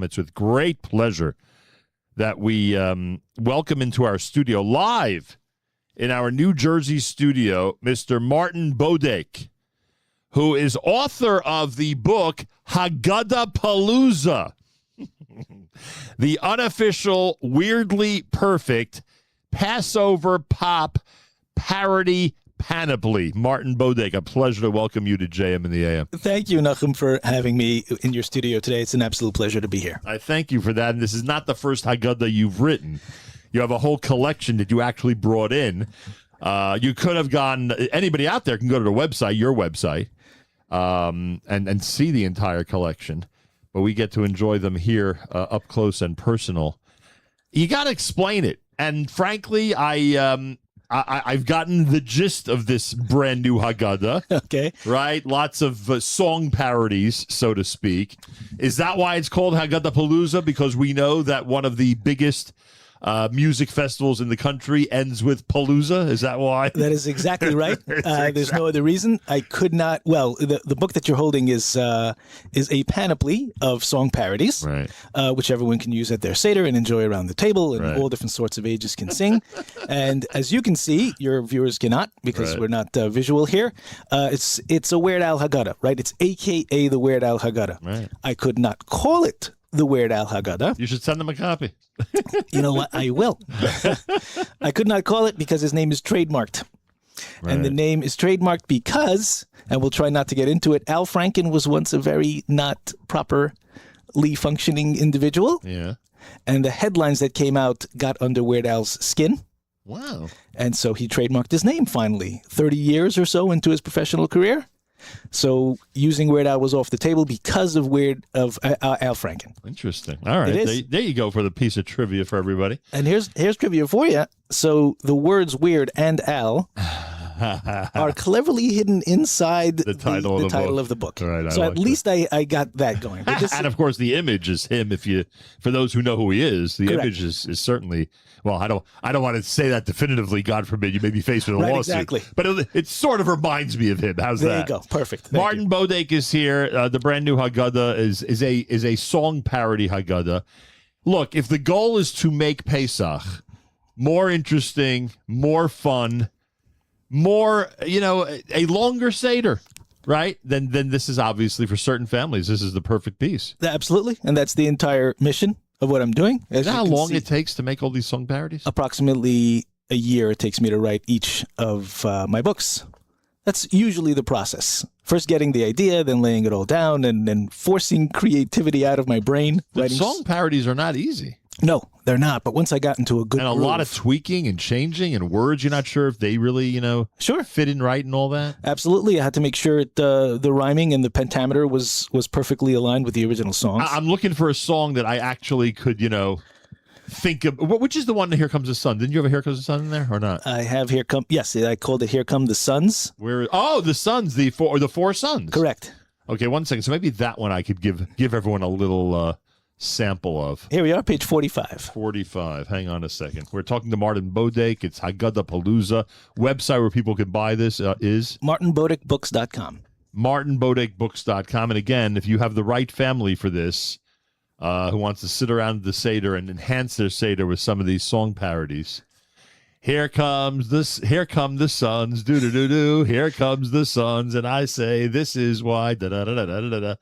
It's with great pleasure that we welcome into our studio live in our New Jersey studio, Mr. Martin Bodek, who is author of the book Haggadahpalooza, the unofficial, weirdly perfect Passover pop parody Panoply. Martin Bodek, a pleasure to welcome you to JM in the AM. Thank you, Nachum, for having me in your studio today. It's an absolute pleasure to be here. I thank you for that. And this is not the first Haggadah you've written. You have a whole collection that you actually brought in. You could have gone, anybody out there can go to the website, your website, and see the entire collection. But we get to enjoy them here up close and personal. You got to explain it. And frankly, I've gotten the gist of this brand new Haggadah. Okay. Right? Lots of song parodies, so to speak. Is that why it's called Haggadahpalooza? Because we know that one of the biggest music festivals in the country ends with Palooza? Is that why? That is exactly right. There's no other reason. I could not. Well, the book that you're holding is a panoply of song parodies, right, which everyone can use at their Seder and enjoy around the table, and right, all different sorts of ages can sing. And as you can see, your viewers cannot because right, we're not visual here. It's a Weird Al Haggadah, right? It's AKA the Weird Al Haggadah. Right. I could not call it the Weird Al Haggadah. You should send them a copy. You know what? I will. I could not call it because his name is trademarked. Right. And the name is trademarked because, and we'll try not to get into it, Al Franken was once a very not properly functioning individual. Yeah. And the headlines that came out got under Weird Al's skin. Wow. And so he trademarked his name finally, 30 years or so into his professional career. So using Weird Al was off the table because of Al Franken. Interesting. All right. There you go for the piece of trivia for everybody. And here's trivia for you. So the words Weird and Al are cleverly hidden inside the title of the book. Right, so at least I got that going. And of course the image is him. For those who know who he is, the correct, image is certainly, well, I don't want to say that definitively, God forbid you may be faced with a lawsuit. Exactly. But it sort of reminds me of him. How's that? There you go. Perfect. Martin Bodek is here. The brand new Haggadah is a song parody Haggadah. Look, if the goal is to make Pesach more interesting, more fun, more, a longer Seder, right? Then this is obviously for certain families, this is the perfect piece. Absolutely. And that's the entire mission of what I'm doing. Is that how long it takes to make all these song parodies? Approximately a year it takes me to write each of my books. That's usually the process. First getting the idea, then laying it all down, and then forcing creativity out of my brain. But song parodies are not easy. No, they're not. But once I got into a good and a lot of tweaking and changing and words, you're not sure if they really, sure, fit in right and all that. Absolutely, I had to make sure the rhyming and the pentameter was perfectly aligned with the original songs. I'm looking for a song that I actually could, think of. Which is the one? Here Comes the Sun. Didn't you have a Here Comes the Sun in there or not? I have Here Come. Yes, I called it Here Come the Suns. The Suns, the four sons. Correct. Okay, 1 second. So maybe that one I could give everyone a little sample of. Here we are, page 45. 45. Hang on a second. We're talking to Martin Bodek. It's Haggadahpalooza. Website where people can buy this is martinbodekbooks.com. martinbodekbooks.com. And again, if you have the right family for this, who wants to sit around the Seder and enhance their Seder with some of these song parodies. Here come the suns, do-do-do-do. Here comes the suns, and I say, this is why, da-da-da-da-da-da-da.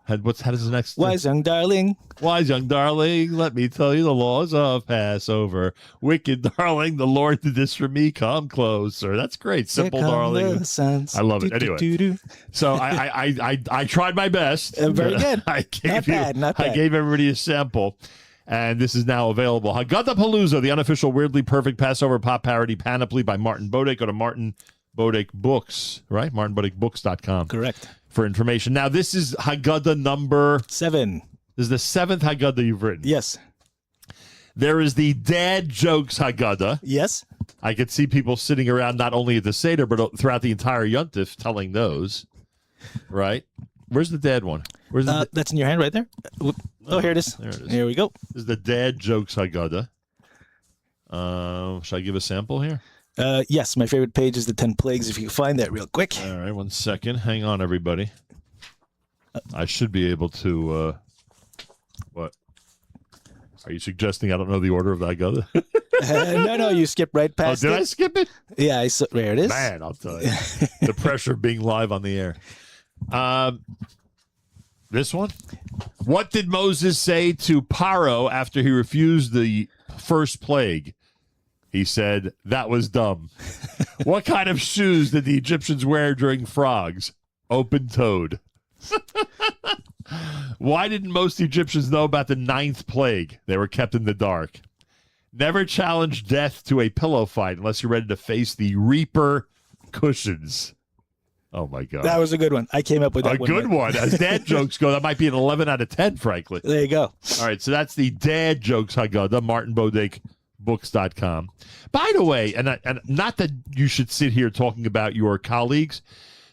How does the next? Wise young darling. Wise young darling, let me tell you the laws of Passover. Wicked darling, the Lord did this for me. Come closer. That's great. Simple darling. I love it. Anyway, so I tried my best. Very good. Not bad. I gave everybody a sample. And this is now available. Haggadahpalooza, the unofficial, weirdly perfect Passover pop parody Panoply by Martin Bodek. Go to Martin Bodek Books, right? martinbodekbooks.com. Correct. For information. Now, this is Haggadah number 7. This is the 7th Haggadah you've written. Yes. There is the dad jokes Haggadah. Yes. I could see people sitting around not only at the Seder, but throughout the entire Yontif telling those. Right? Where's the dad one? Where's that's in your hand right there. Oh, here it is. There it is. Here we go. This is the dad jokes Haggadah. Should I give a sample here? Yes, my favorite page is the 10 Plagues, if you can find that real quick. All right, 1 second. Hang on, everybody. I should be able to What? Are you suggesting I don't know the order of the Haggadah? No, you skip right past Did it. I skip it? Yeah, there it is. Man, I'll tell you. The pressure of being live on the air. This one? What did Moses say to Paro after he refused the first plague? He said, that was dumb. What kind of shoes did the Egyptians wear during frogs? Open-toed. Why didn't most Egyptians know about the 9th plague? They were kept in the dark. Never challenge death to a pillow fight unless you're ready to face the Reaper cushions. Oh, my God. That was a good one. I came up with that one. A good one. As dad jokes go, that might be an 11 out of 10, frankly. There you go. All right, so that's the dad jokes Haggadah, Martin Bodek. Books.com. By the way, and not that you should sit here talking about your colleagues,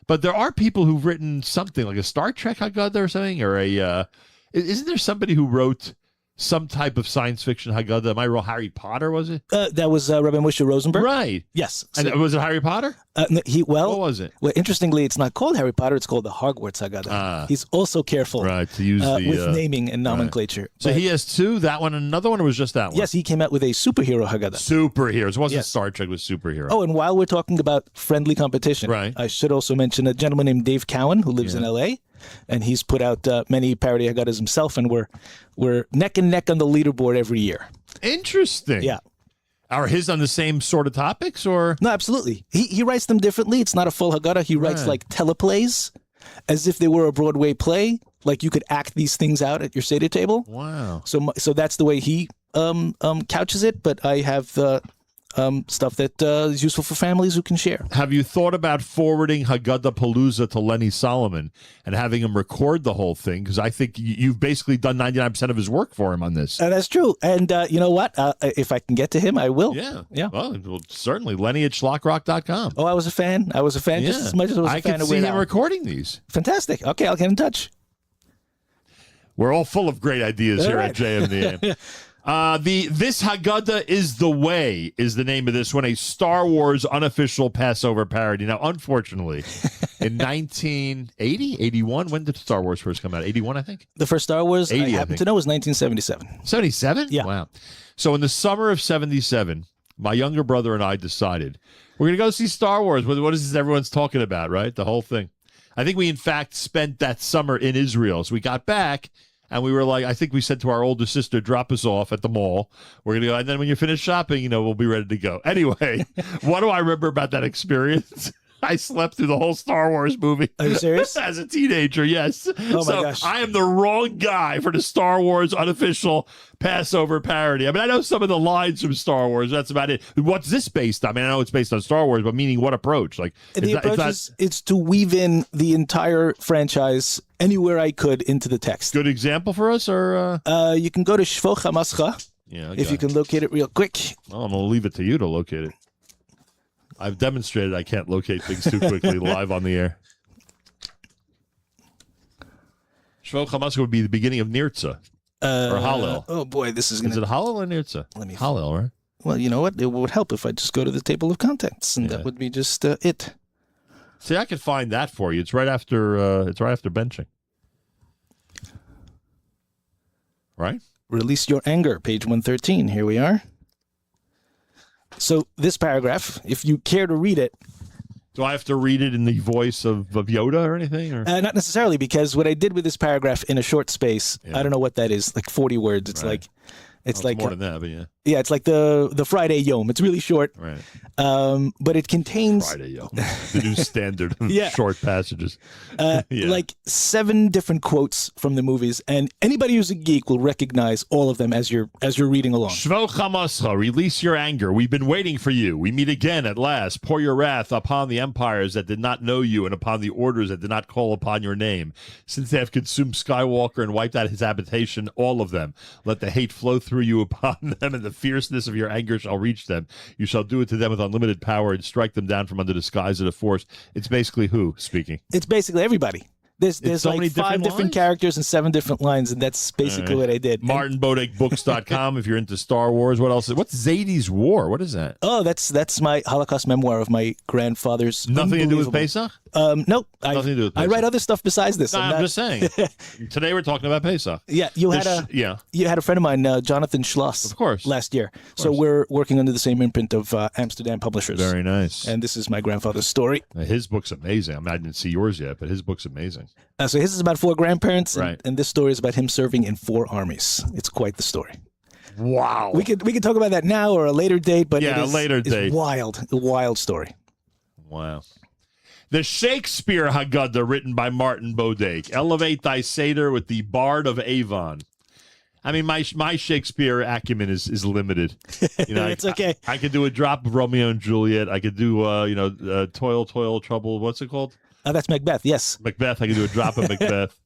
but there are people who've written something like a Star Trek Haggadah or something, or isn't there somebody who wrote some type of science fiction Haggadah? Am I wrong? Harry Potter, was it? That was Rabbi Moshe Rosenberg. Right. Yes. So, and was it Harry Potter? What was it? Well, interestingly, it's not called Harry Potter. It's called the Hogwarts Haggadah. He's also careful to use with naming and nomenclature. Right. So he has two, that one, and another one, or was just that one? Yes, he came out with a superhero Haggadah. Superheroes. It wasn't Star Trek, it was superhero. Oh, and while we're talking about friendly competition, I should also mention a gentleman named Dave Cowan who lives in L.A., and he's put out many parody Haggadahs himself, and we're neck and neck on the leaderboard every year. Interesting. Yeah. Are his on the same sort of topics, or? No, absolutely. He writes them differently. It's not a full Haggadah. He writes like teleplays, as if they were a Broadway play. Like you could act these things out at your Seder table. Wow. So that's the way he couches it. But I have stuff that is useful for families who can share. Have you thought about forwarding Haggadahpalooza to Lenny Solomon and having him record the whole thing? Because I think you've basically done 99% of his work for him on this. That's true. And you know what? If I can get to him, I will. Yeah. Well, certainly. Lenny at schlockrock.com. Oh, I was a fan. Just as much as I was a fan of I can see him recording these. Fantastic. Okay, I'll get in touch. We're all full of great ideas here at JMDM. This Haggadah is the Way is the name of this one, a Star Wars unofficial Passover parody. Now, unfortunately, in 1980, 81, when did Star Wars first come out? 81, I think? The first Star Wars, 80, I happen to know, was 1977. 77? Yeah. Wow. So in the summer of 77, my younger brother and I decided we're going to go see Star Wars. What is this everyone's talking about, right? The whole thing. I think we, in fact, spent that summer in Israel. So we got back. And we were like, I think we said to our older sister, drop us off at the mall. We're going to go. And then when you're finished shopping, we'll be ready to go. Anyway, what do I remember about that experience? I slept through the whole Star Wars movie. Are you serious? As a teenager, yes. Oh, my gosh. I am the wrong guy for the Star Wars unofficial Passover parody. I mean, I know some of the lines from Star Wars. That's about it. What's this based on? I mean, I know it's based on Star Wars, but meaning what approach? Like the approach it's to weave in the entire franchise anywhere I could into the text. Good example for us? Or you can go to Shvo Chamascha, if you can locate it real quick. Well, I'm going to leave it to you to locate it. I've demonstrated I can't locate things too quickly live on the air. Shvo Chamascha would be the beginning of Nirtza or Hallel. Oh boy, this is going to... Is it Hallel or Nirtza? Hallel, right? Well, you know what? It would help if I just go to the table of contents, and that would be just it. See, I could find that for you. It's right after benching. Right? Release your anger, page 113. Here we are. So this paragraph, if you care to read it. Do I have to read it in the voice of Yoda or anything? Or? Not necessarily, because what I did with this paragraph in a short space, I don't know what that is, like 40 words. It's like... It's like more than that, but yeah. Yeah, it's like the Friday Yom. It's really short. Right. But it contains... Friday Yom. The new standard of short passages. Like 7 different quotes from the movies, and anybody who's a geek will recognize all of them as you're reading along. Shvo Chamascha, release your anger. We've been waiting for you. We meet again at last. Pour your wrath upon the empires that did not know you and upon the orders that did not call upon your name. Since they have consumed Skywalker and wiped out his habitation, all of them, let the hate flow through you upon them, and the fierceness of your anger shall reach them. You shall do it to them with unlimited power and strike them down from under the skies of the force. It's basically who speaking? It's basically everybody. There's so like 5 different characters and 7 different lines, and that's basically what I did. MartinBodekBooks.com if you're into Star Wars. What else? What's Zadie's War? What is that? Oh, that's my Holocaust memoir of my grandfather's. Nothing to do with Pesach? Nope. Nothing to do with I Pesach. write other stuff besides this. No, I'm just saying. Today we're talking about Pesach. Yeah, you had a friend of mine, Jonathan Schloss, Of course. last year. So we're working under the same imprint of Amsterdam Publishers. Very nice. And this is my grandfather's story. His book's amazing. I mean, I didn't see yours yet, but his book's amazing. So his is about 4 grandparents, Right. and this story is about him serving in 4 armies. It's quite the story. Wow. We could talk about that now or a later date, but Yeah, it is, a later date. It's wild, a wild story. Wow. The Shakespeare Haggadah, written by Martin Bodek. Elevate thy Seder with the Bard of Avon. I mean, my Shakespeare acumen is limited. You know, It's okay. I could do a drop of Romeo and Juliet. I could do, Toil, Toil, Trouble. What's it called? That's Macbeth, yes. Macbeth. I could do a drop of Macbeth.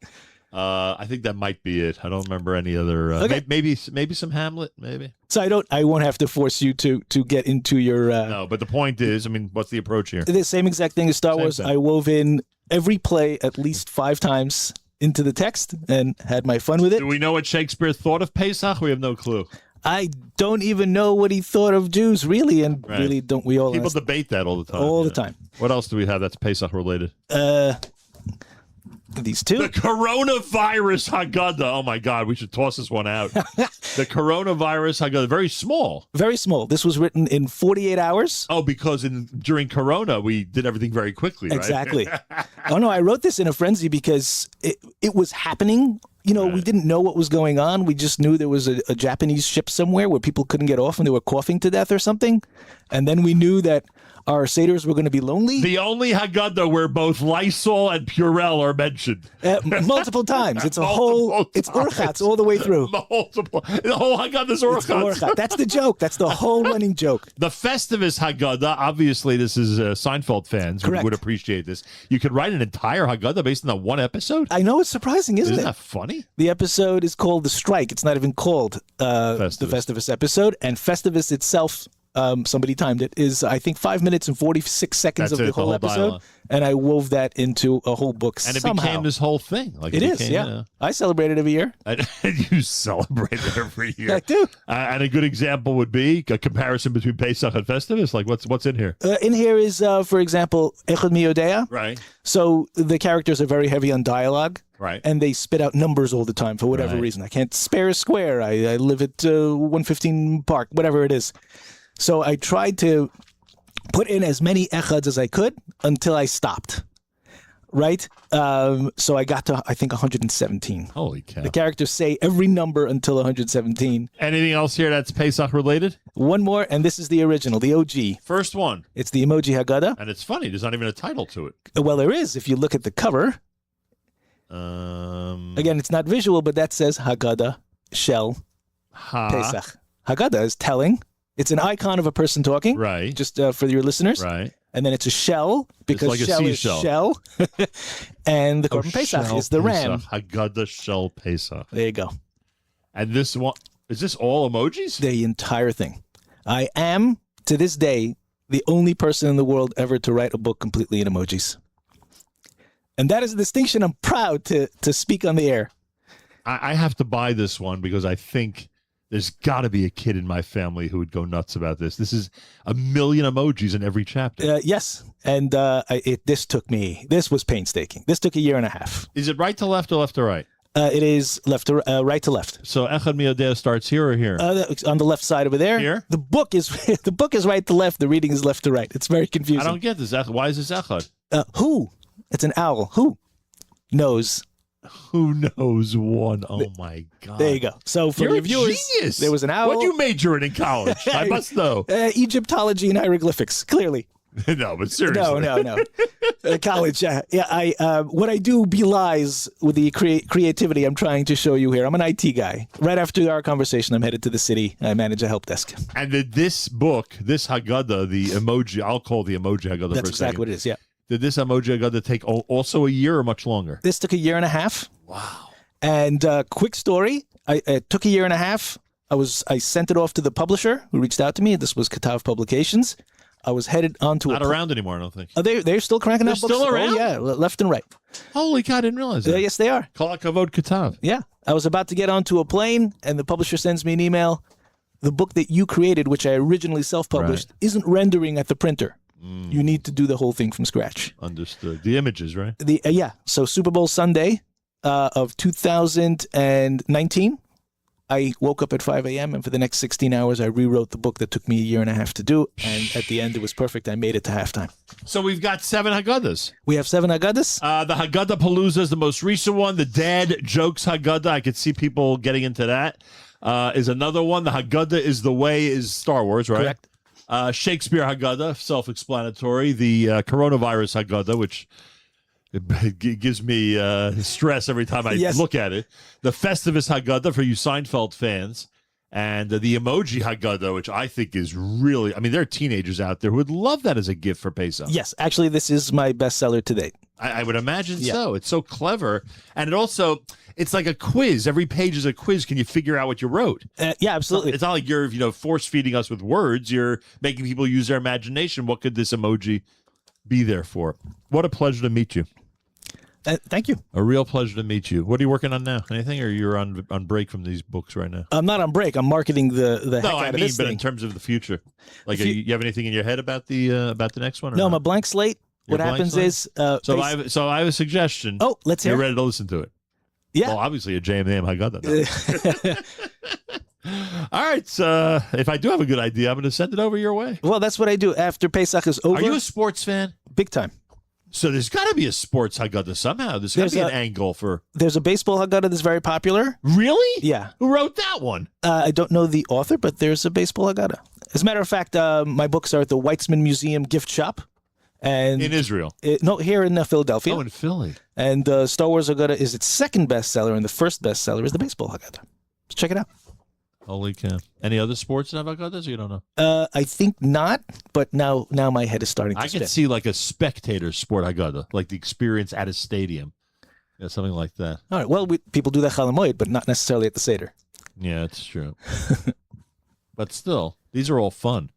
I think that might be it. I don't remember any other. Okay. Maybe some Hamlet. Maybe. So I won't have to force you to get into your. No, but the point is, I mean, what's the approach here? The same exact thing as Star Same Wars. thing. I wove in every play at least 5 times into the text and had my fun with it. Do we know what Shakespeare thought of Pesach? We have no clue. I don't even know what he thought of Jews, really, and Right. really don't we all? People debate that all the time. all the yeah. time. What else do we have that's Pesach related? These 2. The coronavirus Haggadah. Oh my God, we should toss this one out. The coronavirus Haggadah, very small. Very small. This was written in 48 hours. Oh, because during Corona we did everything very quickly, right? Exactly. Oh no, I wrote this in a frenzy because it was happening. You know, we didn't know what was going on. We just knew there was a Japanese ship somewhere where people couldn't get off and they were coughing to death or something. And then we knew that our Seders were going to be lonely. The only Haggadah where both Lysol and Purell are mentioned. Multiple times. It's a Multiple it's times. Urchatz all the way through. Multiple. The whole Haggadah is It's Orchatz. Urchatz. That's the joke. That's the whole running joke. The Festivus Haggadah, obviously this is Seinfeld fans Correct. would appreciate this. You could write an entire Haggadah based on that one episode? I know it's surprising, isn't Isn't it? that funny? The episode is called The Strike. It's not even called the Festivus episode. And Festivus itself, somebody timed it, is I think 5 minutes and 46 seconds That's of it, the the whole whole episode. dialogue. And I wove that into a whole book And it somehow. became this whole thing. Like It is, became, yeah. I celebrate it every year. And you celebrate it every year. I do. And a good example would be a comparison between Pesach and Festivus. Like, what's in here? In here is, for example, Echad Mi Yodea. Right. So the characters are very heavy on dialogue. Right. And they spit out numbers all the time for whatever Right. reason. I can't spare a square. I live at 115 Park, whatever it is. So I tried to put in as many echads as I could until I stopped. Right? So I got to, I think, 117. Holy cow. The characters say every number until 117. Anything else here that's Pesach related? One more, and this is the original, the OG. First one. It's the Emoji Haggadah. And it's funny. There's not even a title to it. Well, there is. If you look at the cover, again, it's not visual, but that says Haggadah Shel Pesach. Haggadah is telling. It's an icon of a person talking. Right. Just for your listeners. Right. And then it's a shell because like a shell is seashell. shell. And the Korban Pesach Shel is the ram. Pesach, Haggadah Shel Pesach. There you go. And this one, is this all emojis? The entire thing. I am, to this day, the only person in the world ever to write a book completely in emojis. And that is a distinction I'm proud to speak on the air. I have to buy this one because I think there's got to be a kid in my family who would go nuts about this. This is 1 million emojis in every chapter. Yes. And this was painstaking. This took 1.5 years. Is it right to left or left to right? It is left to right to left. So Echad Mi Yodea starts here or here? On the left side over there. Here? The book is right to left. The reading is left to right. It's very confusing. I don't get this. Why is this Echad? Who? It's an owl. Who knows? Who knows one? Oh my God. There you go. So for You're your a viewers, genius. there was an owl. What you major in college? I must know. Egyptology and hieroglyphics, clearly. No, but seriously. No. College. What I do belies with the creativity I'm trying to show you here. I'm an IT guy. Right after our conversation, I'm headed to the city. I manage a help desk. And did this book, this Haggadah, the emoji, I'll call the emoji Haggadah That's for a exactly second. what it is, yeah. Did this emoji Haggadah take also a year or much longer? This took 1.5 years. Wow. And quick story, it took 1.5 years. I sent it off to the publisher who reached out to me. This was Katav Publications. I was headed on to Not around anymore, I don't think. They're still cranking out books. still around? Oh, yeah, left and right. Holy God, I didn't realize that. Yes, they are. Kol Hakavod Katav. Yeah. I was about to get onto a plane, and the publisher sends me an email. The book that you created, which I originally self-published, isn't rendering at the printer. You need to do the whole thing from scratch. Understood. The images, right? So Super Bowl Sunday of 2019, I woke up at 5 a.m. and for the next 16 hours, I rewrote the book that took me a year and a half to do. And at the end, it was perfect. I made it to halftime. So we've got 7 Haggadahs. We have 7 Haggadahs. The Haggadahpalooza is the most recent one. The Dad Jokes Haggadah, I could see people getting into that. Is another one. The Haggadah is the way is Star Wars, right? Correct. Shakespeare Haggadah, self-explanatory. The coronavirus Haggadah, which it gives me stress every time I look at it. The Festivus Haggadah for you Seinfeld fans. And the emoji Haggadah, which I think is really, I mean, there are teenagers out there who would love that as a gift for Pesach. Yes, actually, this is my bestseller to date. I would imagine so. It's so clever. And it also, it's like a quiz. Every page is a quiz. Can you figure out what you wrote? Yeah, absolutely. It's not like you're, force feeding us with words. You're making people use their imagination. What could this emoji be there for? What a pleasure to meet you. Thank you. A real pleasure to meet you. What are you working on now? Anything, or you're on break from these books right now? I'm not on break. I'm marketing the heck out of this but thing. in terms of the future, like, you have anything in your head about the next one? Or no, not? I'm a blank slate. You're what happens is, so I have a suggestion. Oh, let's hear. You're ready to listen to it. Yeah. Well, obviously a JMM Haggadah. All right. So if I do have a good idea, I'm going to send it over your way. Well, that's what I do after Pesach is over. Are you a sports fan? Big time. So there's got to be a sports Haggadah somehow. There's got to be an angle for. There's a baseball Haggadah that's very popular. Really? Yeah. Who wrote that one? I don't know the author, but there's a baseball Haggadah. As a matter of fact, my books are at the Weitzman Museum gift shop. And in Israel? No, here in Philadelphia. Oh, in Philly. And Star Wars Haggadah is its second bestseller, and the first bestseller is the baseball Haggadah. So check it out. Holy cow. Any other sports that have Haggadahs, or you don't know? I think not, but now my head is starting to spin. I can see like a spectator sport Haggadah, like the experience at a stadium. Yeah, something like that. All right. Well, people do that Chalamoid, but not necessarily at the Seder. Yeah, it's true. But still, these are all fun.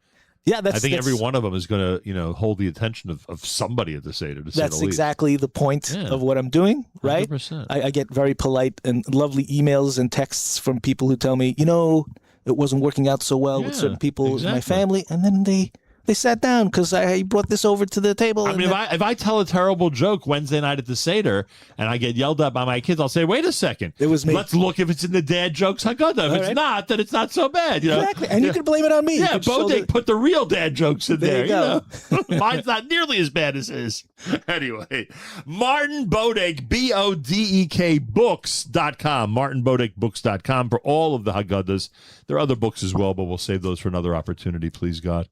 Yeah, I think every one of them is going to, hold the attention of somebody at the Seder. That's exactly the point of what I'm doing, right? 100%. I get very polite and lovely emails and texts from people who tell me, it wasn't working out so well with certain people in my family, and then they sat down because I brought this over to the table. I mean, if I tell a terrible joke Wednesday night at the Seder and I get yelled at by my kids, I'll say, wait a second. It was me. Let's look if it's in the Dad Jokes Haggadah. If it's not, then it's not so bad. Exactly. And you can blame it on me. Yeah, Bodek put the real dad jokes in there. You go. Mine's not nearly as bad as his. Anyway, Martin Bodek, BODEK books.com, martinbodekbooks.com for all of the Haggadahs. There are other books as well, but we'll save those for another opportunity, please God.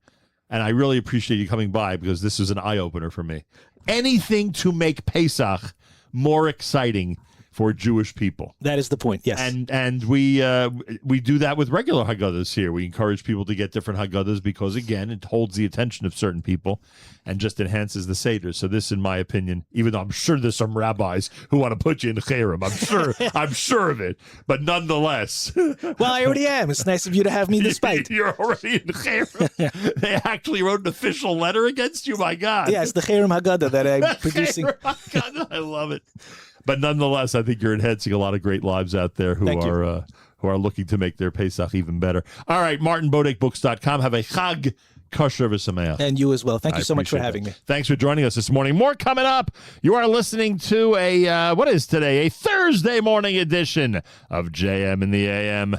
And I really appreciate you coming by because this is an eye-opener for me. Anything to make Pesach more exciting for Jewish people. That is the point, yes. And we do that with regular Haggadahs here. We encourage people to get different Haggadahs because, again, it holds the attention of certain people and just enhances the Seder. So this, in my opinion, even though I'm sure there's some rabbis who want to put you in Cherem, I'm sure of it. But nonetheless. Well, I already am. It's nice of you to have me despite. You're already in Cherem. They actually wrote an official letter against you, my God. Yes, the Cherem Haggadah that I'm producing. I love it. But nonetheless, I think you're enhancing a lot of great lives out there who are looking to make their Pesach even better. All right, martinbodekbooks.com. Have a Chag Kosher v'Sameach. And you as well. Thank you so much for having me. Thanks for joining us this morning. More coming up. You are listening to what is today? A Thursday morning edition of JM in the AM.